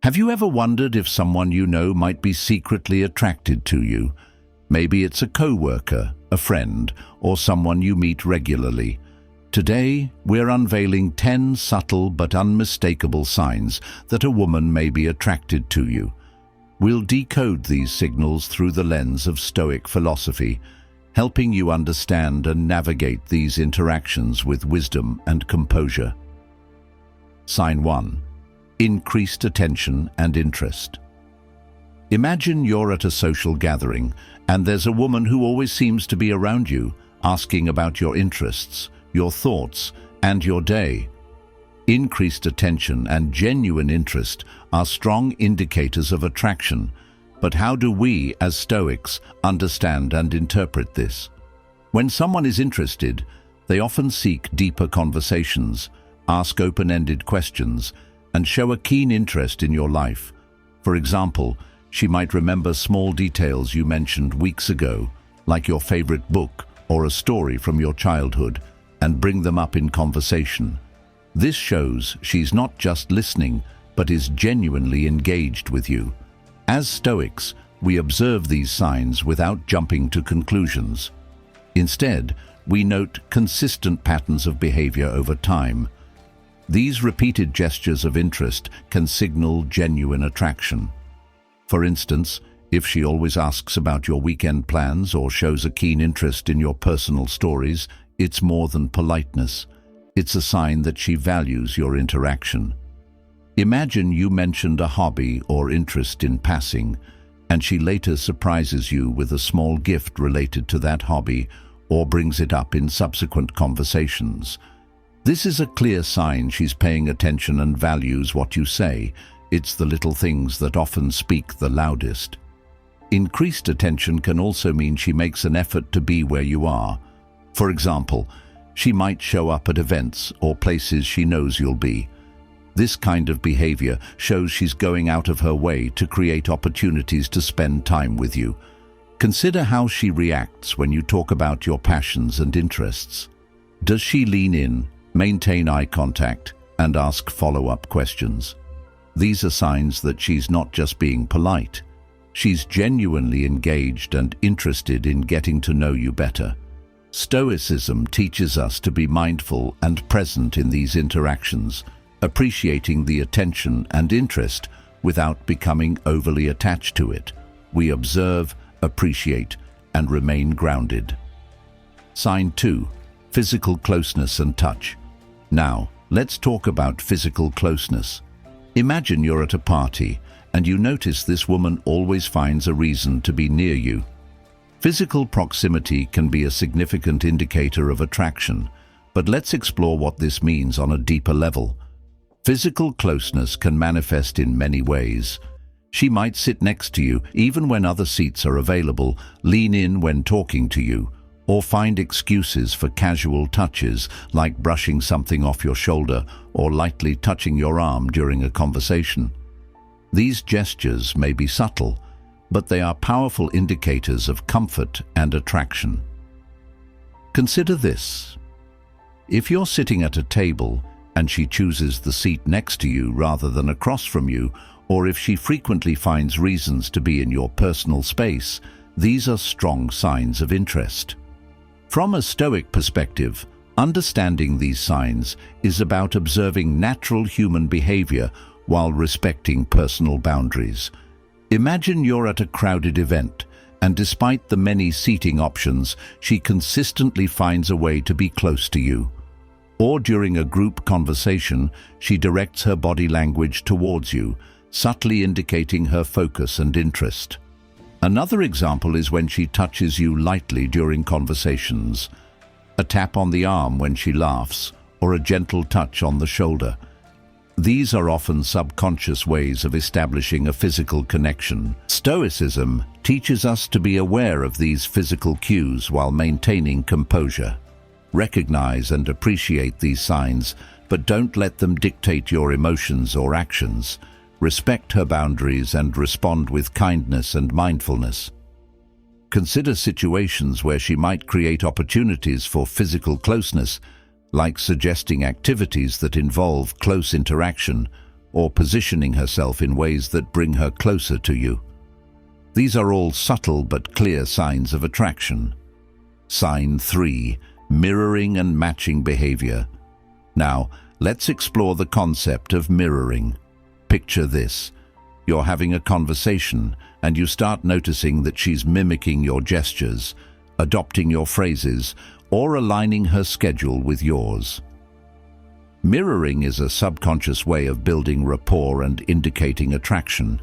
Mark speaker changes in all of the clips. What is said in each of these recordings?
Speaker 1: Have you ever wondered if someone you know might be secretly attracted to you? Maybe it's a coworker, a friend, or someone you meet regularly. Today, we're unveiling 10 subtle but unmistakable signs that a woman may be attracted to you. We'll decode these signals through the lens of Stoic philosophy, helping you understand and navigate these interactions with wisdom and composure. Sign 1. Increased attention and interest. Imagine you're at a social gathering, and there's a woman who always seems to be around you, asking about your interests, your thoughts, and your day. Increased attention and genuine interest are strong indicators of attraction, but how do we, as Stoics, understand and interpret this? When someone is interested, they often seek deeper conversations, ask open-ended questions, and show a keen interest in your life. For example, she might remember small details you mentioned weeks ago, like your favorite book or a story from your childhood, and bring them up in conversation. This shows she's not just listening, but is genuinely engaged with you. As Stoics, we observe these signs without jumping to conclusions. Instead, we note consistent patterns of behavior over time. These repeated gestures of interest can signal genuine attraction. For instance, if she always asks about your weekend plans or shows a keen interest in your personal stories, it's more than politeness. It's a sign that she values your interaction. Imagine you mentioned a hobby or interest in passing, and she later surprises you with a small gift related to that hobby or brings it up in subsequent conversations. This is a clear sign she's paying attention and values what you say. It's the little things that often speak the loudest. Increased attention can also mean she makes an effort to be where you are. For example, she might show up at events or places she knows you'll be. This kind of behavior shows she's going out of her way to create opportunities to spend time with you. Consider how she reacts when you talk about your passions and interests. Does she lean in, maintain eye contact, and ask follow-up questions? These are signs that she's not just being polite. She's genuinely engaged and interested in getting to know you better. Stoicism teaches us to be mindful and present in these interactions, appreciating the attention and interest without becoming overly attached to it. We observe, appreciate, and remain grounded. Sign 2. Physical closeness and touch. Now, let's talk about physical closeness. Imagine you're at a party, and you notice this woman always finds a reason to be near you. Physical proximity can be a significant indicator of attraction, but let's explore what this means on a deeper level. Physical closeness can manifest in many ways. She might sit next to you even when other seats are available, lean in when talking to you, or find excuses for casual touches like brushing something off your shoulder or lightly touching your arm during a conversation. These gestures may be subtle, but they are powerful indicators of comfort and attraction. Consider this. If you're sitting at a table and she chooses the seat next to you rather than across from you, or if she frequently finds reasons to be in your personal space, these are strong signs of interest. From a Stoic perspective, understanding these signs is about observing natural human behavior while respecting personal boundaries. Imagine you're at a crowded event, and despite the many seating options, she consistently finds a way to be close to you. Or during a group conversation, she directs her body language towards you, subtly indicating her focus and interest. Another example is when she touches you lightly during conversations, a tap on the arm when she laughs, or a gentle touch on the shoulder. These are often subconscious ways of establishing a physical connection. Stoicism teaches us to be aware of these physical cues while maintaining composure. Recognize and appreciate these signs, but don't let them dictate your emotions or actions. Respect her boundaries and respond with kindness and mindfulness. Consider situations where she might create opportunities for physical closeness, like suggesting activities that involve close interaction, or positioning herself in ways that bring her closer to you. These are all subtle but clear signs of attraction. Sign 3. Mirroring and matching behavior. Now, let's explore the concept of mirroring. Picture this. You're having a conversation and you start noticing that she's mimicking your gestures, adopting your phrases, or aligning her schedule with yours. Mirroring is a subconscious way of building rapport and indicating attraction.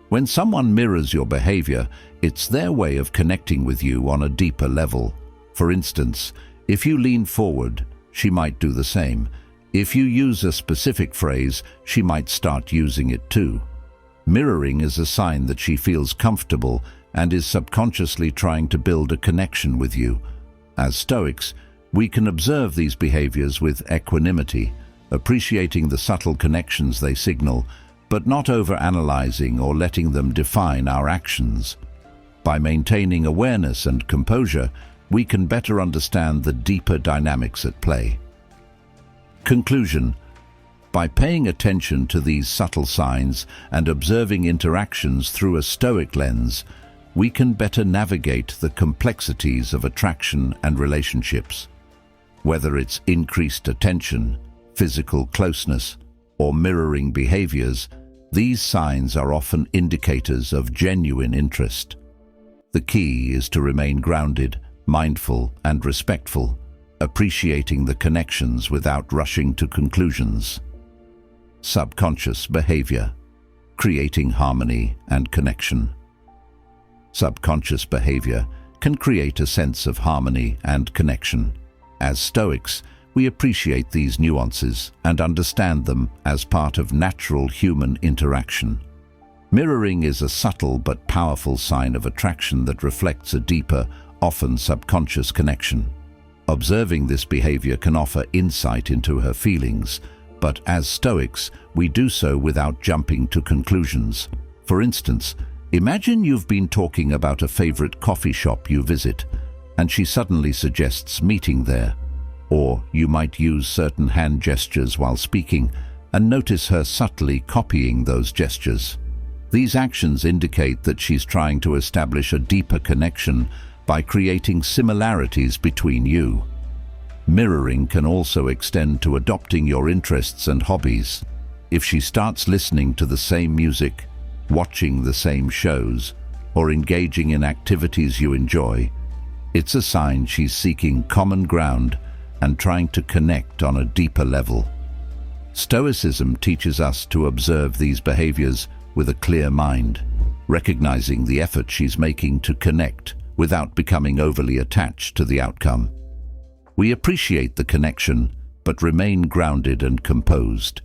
Speaker 1: When someone mirrors your behavior, it's their way of connecting with you on a deeper level. For instance, if you lean forward, she might do the same. If you use a specific phrase, she might start using it too. Mirroring is a sign that she feels comfortable and is subconsciously trying to build a connection with you. As Stoics, we can observe these behaviors with equanimity, appreciating the subtle connections they signal, but not overanalyzing or letting them define our actions. By maintaining awareness and composure, we can better understand the deeper dynamics at play. Conclusion: by paying attention to these subtle signs and observing interactions through a Stoic lens, we can better navigate the complexities of attraction and relationships. Whether it's increased attention, physical closeness, or mirroring behaviors, these signs are often indicators of genuine interest. The key is to remain grounded, mindful, and respectful, appreciating the connections without rushing to conclusions. Subconscious behavior, creating harmony and connection. Subconscious behavior can create a sense of harmony and connection. As Stoics, we appreciate these nuances and understand them as part of natural human interaction. Mirroring is a subtle but powerful sign of attraction that reflects a deeper, often subconscious connection. Observing this behavior can offer insight into her feelings, but as Stoics, we do so without jumping to conclusions. For instance, imagine you've been talking about a favorite coffee shop you visit, and she suddenly suggests meeting there. Or you might use certain hand gestures while speaking and notice her subtly copying those gestures. These actions indicate that she's trying to establish a deeper connection by creating similarities between you. Mirroring can also extend to adopting your interests and hobbies. If she starts listening to the same music, watching the same shows, or engaging in activities you enjoy, it's a sign she's seeking common ground and trying to connect on a deeper level. Stoicism teaches us to observe these behaviors with a clear mind, recognizing the effort she's making to connect without becoming overly attached to the outcome. We appreciate the connection, but remain grounded and composed.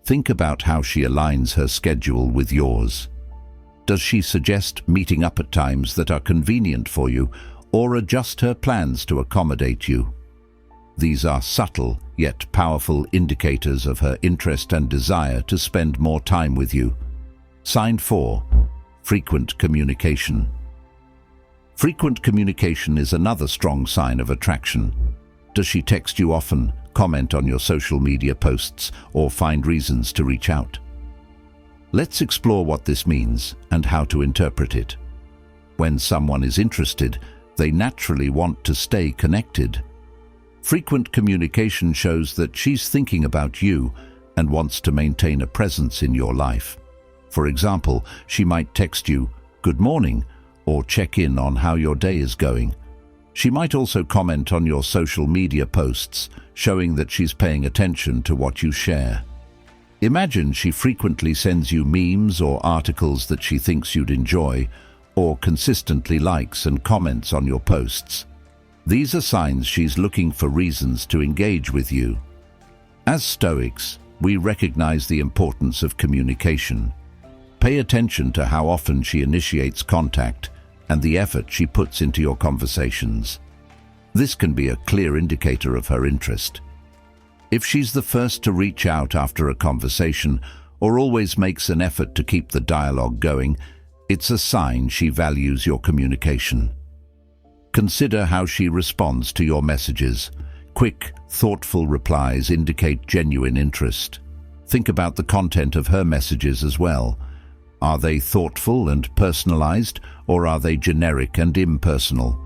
Speaker 1: Think about how she aligns her schedule with yours. Does she suggest meeting up at times that are convenient for you, or adjust her plans to accommodate you? These are subtle yet powerful indicators of her interest and desire to spend more time with you. Sign 4. Frequent communication. Frequent communication is another strong sign of attraction. Does she text you often, comment on your social media posts, or find reasons to reach out? Let's explore what this means and how to interpret it. When someone is interested, they naturally want to stay connected. Frequent communication shows that she's thinking about you and wants to maintain a presence in your life. For example, she might text you, "Good morning," or check in on how your day is going. She might also comment on your social media posts, showing that she's paying attention to what you share. Imagine she frequently sends you memes or articles that she thinks you'd enjoy, or consistently likes and comments on your posts. These are signs she's looking for reasons to engage with you. As Stoics, we recognize the importance of communication. Pay attention to how often she initiates contact and the effort she puts into your conversations. This can be a clear indicator of her interest. If she's the first to reach out after a conversation or always makes an effort to keep the dialogue going, it's a sign she values your communication. Consider how she responds to your messages. Quick, thoughtful replies indicate genuine interest. Think about the content of her messages as well. Are they thoughtful and personalized, or are they generic and impersonal?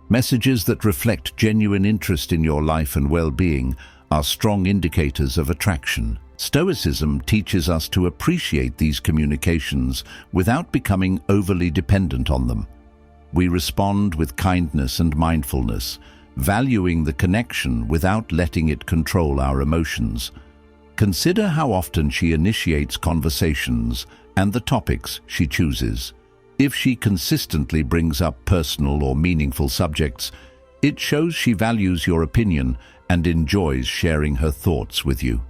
Speaker 1: Messages that reflect genuine interest in your life and well-being are strong indicators of attraction. Stoicism teaches us to appreciate these communications without becoming overly dependent on them. We respond with kindness and mindfulness, valuing the connection without letting it control our emotions. Consider how often she initiates conversations and the topics she chooses. If she consistently brings up personal or meaningful subjects, it shows she values your opinion and enjoys sharing her thoughts with you.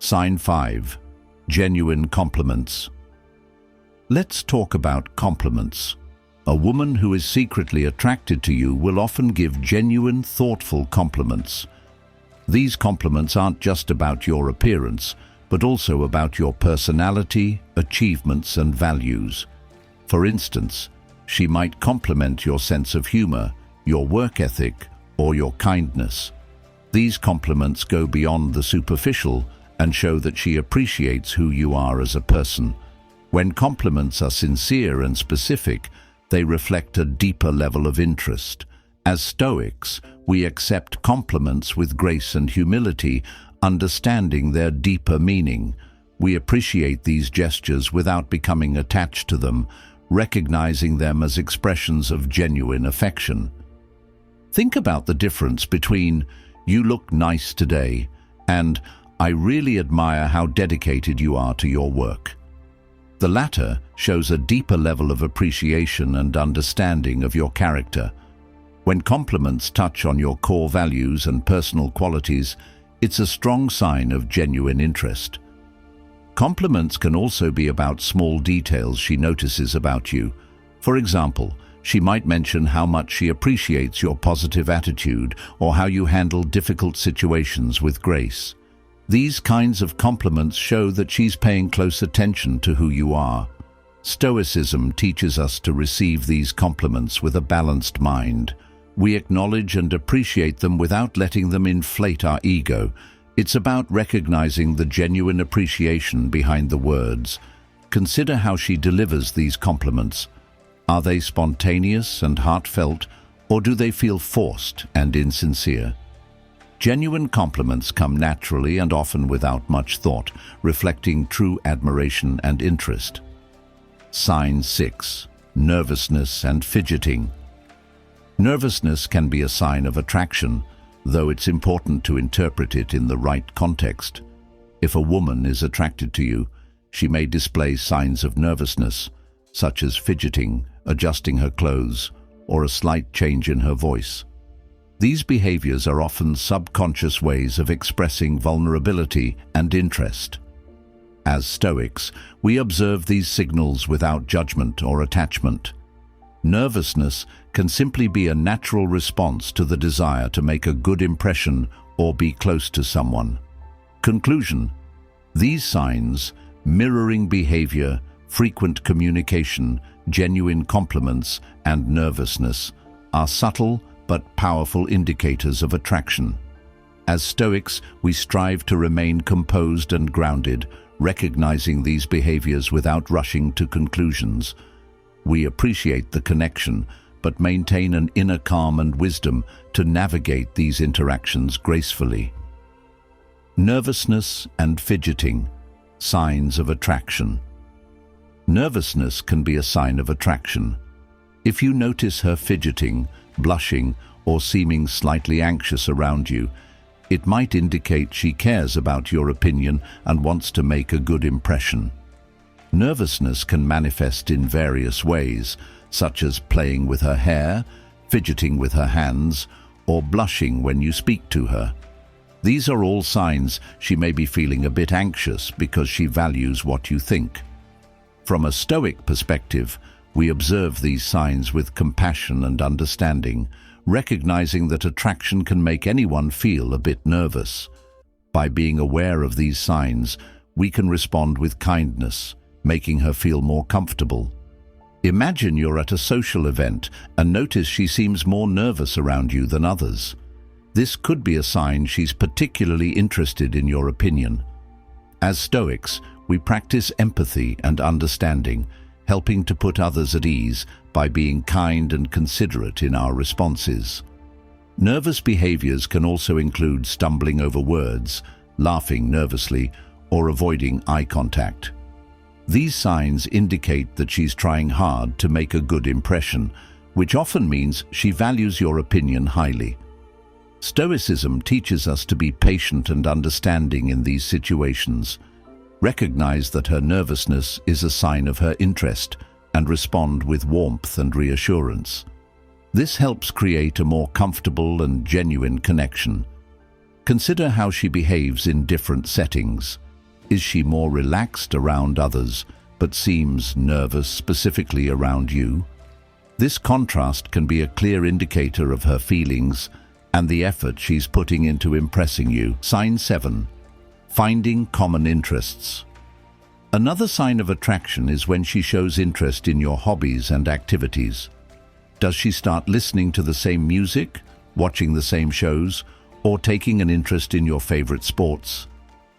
Speaker 1: Sign 5. Genuine compliments. Let's talk about compliments. A woman who is secretly attracted to you will often give genuine, thoughtful compliments. These compliments aren't just about your appearance, but also about your personality, achievements, and values. For instance, she might compliment your sense of humor, your work ethic, or your kindness. These compliments go beyond the superficial and show that she appreciates who you are as a person. When compliments are sincere and specific, they reflect a deeper level of interest. As Stoics, we accept compliments with grace and humility, understanding their deeper meaning. We appreciate these gestures without becoming attached to them, recognizing them as expressions of genuine affection. Think about the difference between "you look nice today" and "I really admire how dedicated you are to your work." The latter shows a deeper level of appreciation and understanding of your character. When compliments touch on your core values and personal qualities, it's a strong sign of genuine interest. Compliments can also be about small details she notices about you. For example, she might mention how much she appreciates your positive attitude or how you handle difficult situations with grace. These kinds of compliments show that she's paying close attention to who you are. Stoicism teaches us to receive these compliments with a balanced mind. We acknowledge and appreciate them without letting them inflate our ego. It's about recognizing the genuine appreciation behind the words. Consider how she delivers these compliments. Are they spontaneous and heartfelt, or do they feel forced and insincere? Genuine compliments come naturally and often without much thought, reflecting true admiration and interest. Sign 6. Nervousness and fidgeting. Nervousness can be a sign of attraction, though it's important to interpret it in the right context. If a woman is attracted to you, she may display signs of nervousness, such as fidgeting, adjusting her clothes, or a slight change in her voice. These behaviors are often subconscious ways of expressing vulnerability and interest. As Stoics, we observe these signals without judgment or attachment. Nervousness can simply be a natural response to the desire to make a good impression or be close to someone. Conclusion: these signs, mirroring behavior, frequent communication, genuine compliments, and nervousness, are subtle but powerful indicators of attraction. As Stoics, we strive to remain composed and grounded, recognizing these behaviors without rushing to conclusions. We appreciate the connection, but maintain an inner calm and wisdom to navigate these interactions gracefully. Nervousness and fidgeting, signs of attraction. Nervousness can be a sign of attraction. If you notice her fidgeting, blushing, or seeming slightly anxious around you, it might indicate she cares about your opinion and wants to make a good impression. Nervousness can manifest in various ways, such as playing with her hair, fidgeting with her hands, or blushing when you speak to her. These are all signs she may be feeling a bit anxious because she values what you think. From a Stoic perspective, we observe these signs with compassion and understanding, recognizing that attraction can make anyone feel a bit nervous. By being aware of these signs, we can respond with kindness, making her feel more comfortable. Imagine you're at a social event and notice she seems more nervous around you than others. This could be a sign she's particularly interested in your opinion. As Stoics, we practice empathy and understanding, helping to put others at ease by being kind and considerate in our responses. Nervous behaviors can also include stumbling over words, laughing nervously, or avoiding eye contact. These signs indicate that she's trying hard to make a good impression, which often means she values your opinion highly. Stoicism teaches us to be patient and understanding in these situations. Recognize that her nervousness is a sign of her interest and respond with warmth and reassurance. This helps create a more comfortable and genuine connection. Consider how she behaves in different settings. Is she more relaxed around others, but seems nervous specifically around you? This contrast can be a clear indicator of her feelings and the effort she's putting into impressing you. Sign 7. Finding common interests. Another sign of attraction is when she shows interest in your hobbies and activities. Does she start listening to the same music, watching the same shows, or taking an interest in your favorite sports?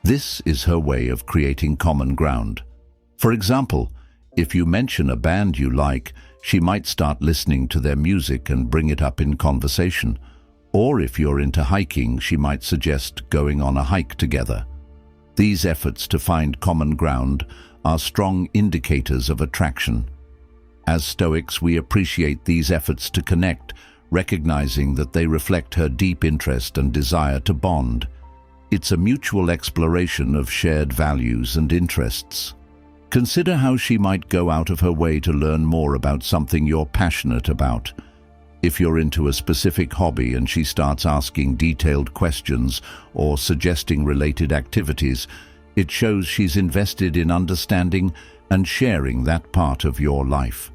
Speaker 1: This is her way of creating common ground. For example, if you mention a band you like, she might start listening to their music and bring it up in conversation. Or if you're into hiking, she might suggest going on a hike together. These efforts to find common ground are strong indicators of attraction. As Stoics, we appreciate these efforts to connect, recognizing that they reflect her deep interest and desire to bond. It's a mutual exploration of shared values and interests. Consider how she might go out of her way to learn more about something you're passionate about. If you're into a specific hobby and she starts asking detailed questions or suggesting related activities, it shows she's invested in understanding and sharing that part of your life.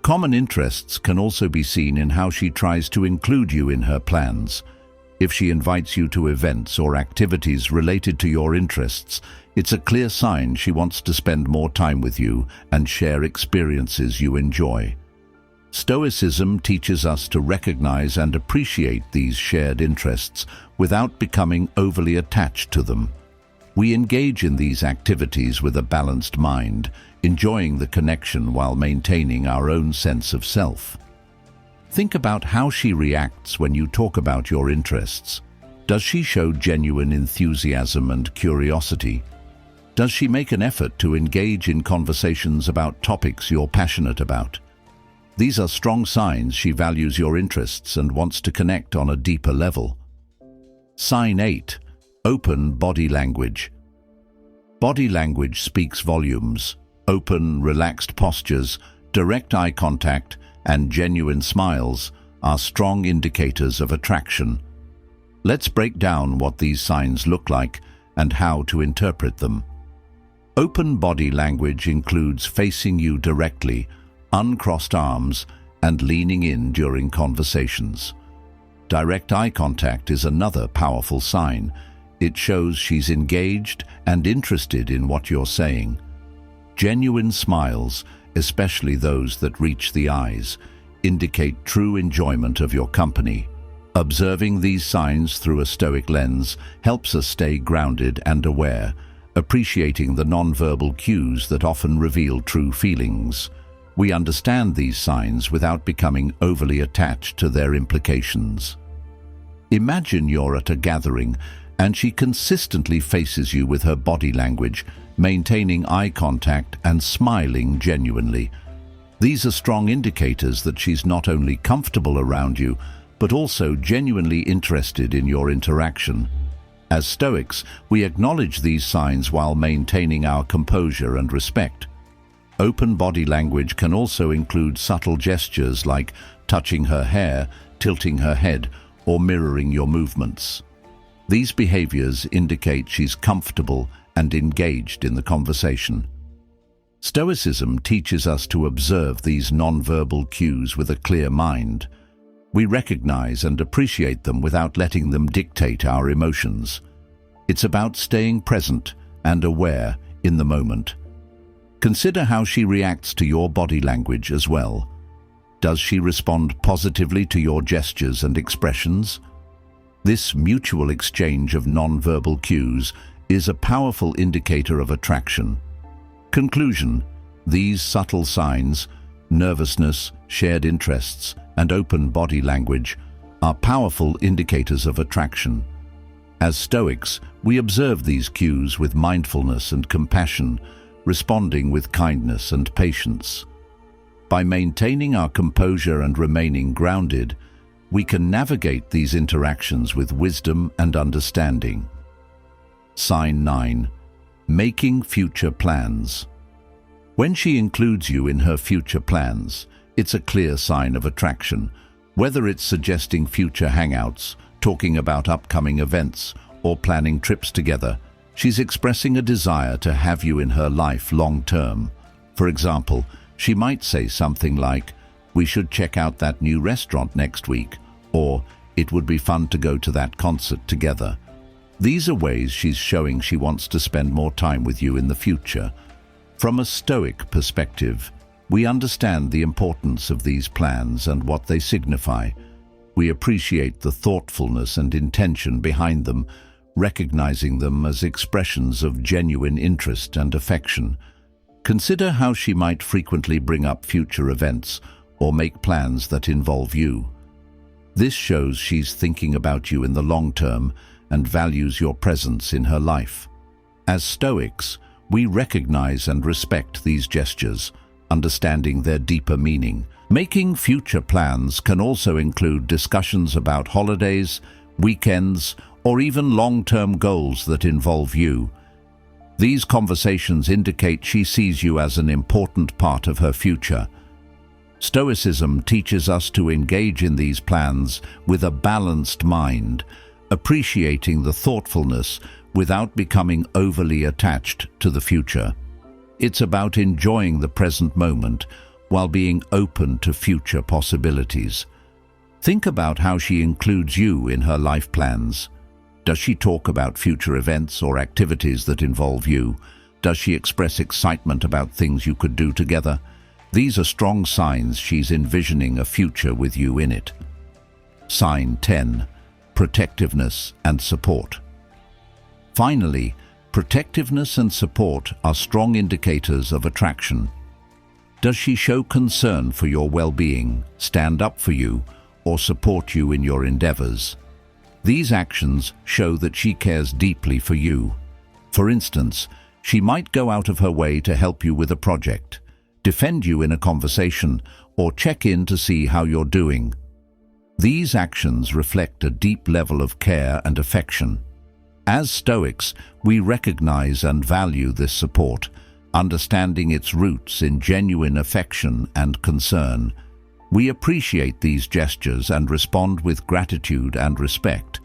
Speaker 1: Common interests can also be seen in how she tries to include you in her plans. If she invites you to events or activities related to your interests, it's a clear sign she wants to spend more time with you and share experiences you enjoy. Stoicism teaches us to recognize and appreciate these shared interests without becoming overly attached to them. We engage in these activities with a balanced mind, enjoying the connection while maintaining our own sense of self. Think about how she reacts when you talk about your interests. Does she show genuine enthusiasm and curiosity? Does she make an effort to engage in conversations about topics you're passionate about? These are strong signs she values your interests and wants to connect on a deeper level. Sign 8. Open body language. Body language speaks volumes. Open, relaxed postures, direct eye contact, and genuine smiles are strong indicators of attraction. Let's break down what these signs look like and how to interpret them. Open body language includes facing you directly, uncrossed arms, and leaning in during conversations. Direct eye contact is another powerful sign. It shows she's engaged and interested in what you're saying. Genuine smiles, especially those that reach the eyes, indicate true enjoyment of your company. Observing these signs through a Stoic lens helps us stay grounded and aware, appreciating the nonverbal cues that often reveal true feelings. We understand these signs without becoming overly attached to their implications. Imagine you're at a gathering and she consistently faces you with her body language, maintaining eye contact and smiling genuinely. These are strong indicators that she's not only comfortable around you, but also genuinely interested in your interaction. As Stoics, we acknowledge these signs while maintaining our composure and respect. Open body language can also include subtle gestures like touching her hair, tilting her head, or mirroring your movements. These behaviors indicate she's comfortable and engaged in the conversation. Stoicism teaches us to observe these nonverbal cues with a clear mind. We recognize and appreciate them without letting them dictate our emotions. It's about staying present and aware in the moment. Consider how she reacts to your body language as well. Does she respond positively to your gestures and expressions? This mutual exchange of nonverbal cues is a powerful indicator of attraction. Conclusion: these subtle signs, nervousness, shared interests, and open body language, are powerful indicators of attraction. As Stoics, we observe these cues with mindfulness and compassion, responding with kindness and patience. By maintaining our composure and remaining grounded, we can navigate these interactions with wisdom and understanding. Sign 9. Making future plans. When she includes you in her future plans, it's a clear sign of attraction. Whether it's suggesting future hangouts, talking about upcoming events, or planning trips together, she's expressing a desire to have you in her life long term. For example, she might say something like, "We should check out that new restaurant next week," or "It would be fun to go to that concert together." These are ways she's showing she wants to spend more time with you in the future. From a Stoic perspective, we understand the importance of these plans and what they signify. We appreciate the thoughtfulness and intention behind them, recognizing them as expressions of genuine interest and affection. Consider how she might frequently bring up future events or make plans that involve you. This shows she's thinking about you in the long term and values your presence in her life. As Stoics, we recognize and respect these gestures, understanding their deeper meaning. Making future plans can also include discussions about holidays, weekends, or even long-term goals that involve you. These conversations indicate she sees you as an important part of her future. Stoicism teaches us to engage in these plans with a balanced mind, appreciating the thoughtfulness without becoming overly attached to the future. It's about enjoying the present moment while being open to future possibilities. Think about how she includes you in her life plans. Does she talk about future events or activities that involve you? Does she express excitement about things you could do together? These are strong signs she's envisioning a future with you in it. Sign 10. Protectiveness and support. Finally, protectiveness and support are strong indicators of attraction. Does she show concern for your well-being, stand up for you, or support you in your endeavors? These actions show that she cares deeply for you. For instance, she might go out of her way to help you with a project, defend you in a conversation, or check in to see how you're doing. These actions reflect a deep level of care and affection. As Stoics, we recognize and value this support, understanding its roots in genuine affection and concern. We appreciate these gestures and respond with gratitude and respect.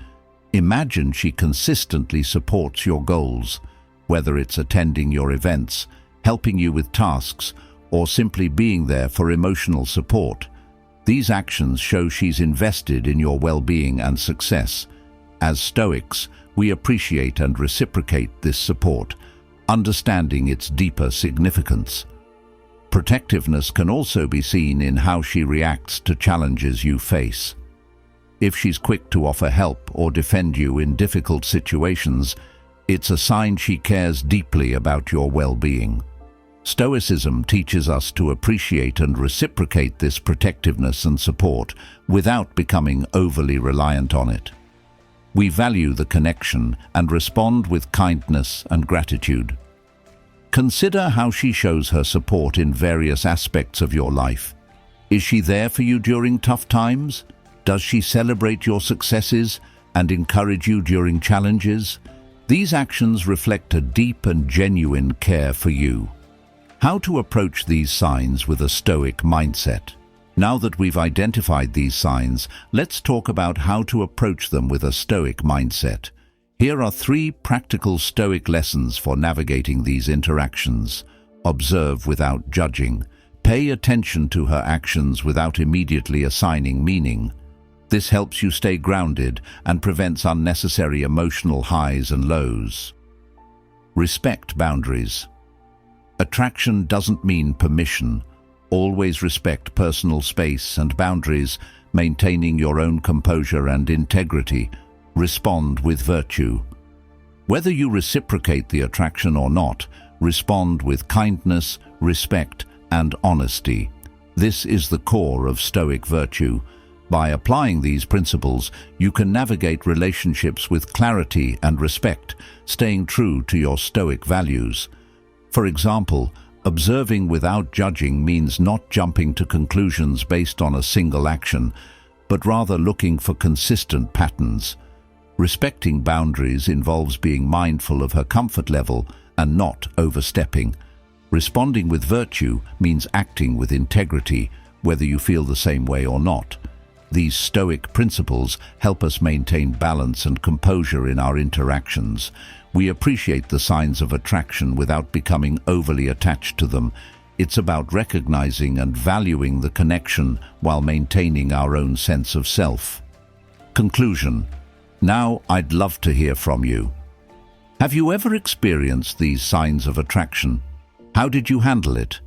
Speaker 1: Imagine she consistently supports your goals, whether it's attending your events, helping you with tasks, or simply being there for emotional support. These actions show she's invested in your well-being and success. As Stoics, we appreciate and reciprocate this support, understanding its deeper significance. Protectiveness can also be seen in how she reacts to challenges you face. If she's quick to offer help or defend you in difficult situations, it's a sign she cares deeply about your well-being. Stoicism teaches us to appreciate and reciprocate this protectiveness and support without becoming overly reliant on it. We value the connection and respond with kindness and gratitude. Consider how she shows her support in various aspects of your life. Is she there for you during tough times? Does she celebrate your successes and encourage you during challenges? These actions reflect a deep and genuine care for you. How to approach these signs with a Stoic mindset? Now that we've identified these signs, let's talk about how to approach them with a Stoic mindset. Here are 3 practical Stoic lessons for navigating these interactions. Observe without judging. Pay attention to her actions without immediately assigning meaning. This helps you stay grounded and prevents unnecessary emotional highs and lows. Respect boundaries. Attraction doesn't mean permission. Always respect personal space and boundaries, maintaining your own composure and integrity. Respond with virtue. Whether you reciprocate the attraction or not, respond with kindness, respect, and honesty. This is the core of Stoic virtue. By applying these principles, you can navigate relationships with clarity and respect, staying true to your Stoic values. For example, observing without judging means not jumping to conclusions based on a single action, but rather looking for consistent patterns. Respecting boundaries involves being mindful of her comfort level and not overstepping. Responding with virtue means acting with integrity, whether you feel the same way or not. These Stoic principles help us maintain balance and composure in our interactions. We appreciate the signs of attraction without becoming overly attached to them. It's about recognizing and valuing the connection while maintaining our own sense of self. Conclusion. Now I'd love to hear from you. Have you ever experienced these signs of attraction? How did you handle it?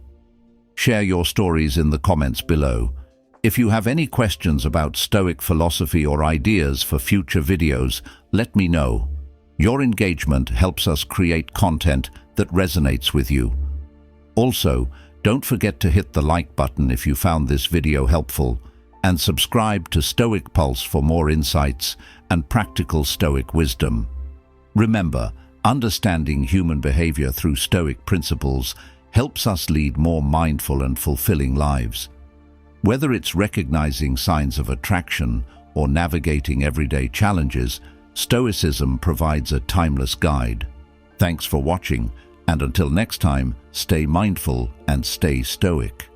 Speaker 1: Share your stories in the comments below. If you have any questions about Stoic philosophy or ideas for future videos, let me know. Your engagement helps us create content that resonates with you. Also, don't forget to hit the like button if you found this video helpful, and subscribe to Stoic Pulse for more insights and practical Stoic wisdom. Remember, understanding human behavior through Stoic principles helps us lead more mindful and fulfilling lives. Whether it's recognizing signs of attraction or navigating everyday challenges, Stoicism provides a timeless guide. Thanks for watching, and until next time, stay mindful and stay Stoic.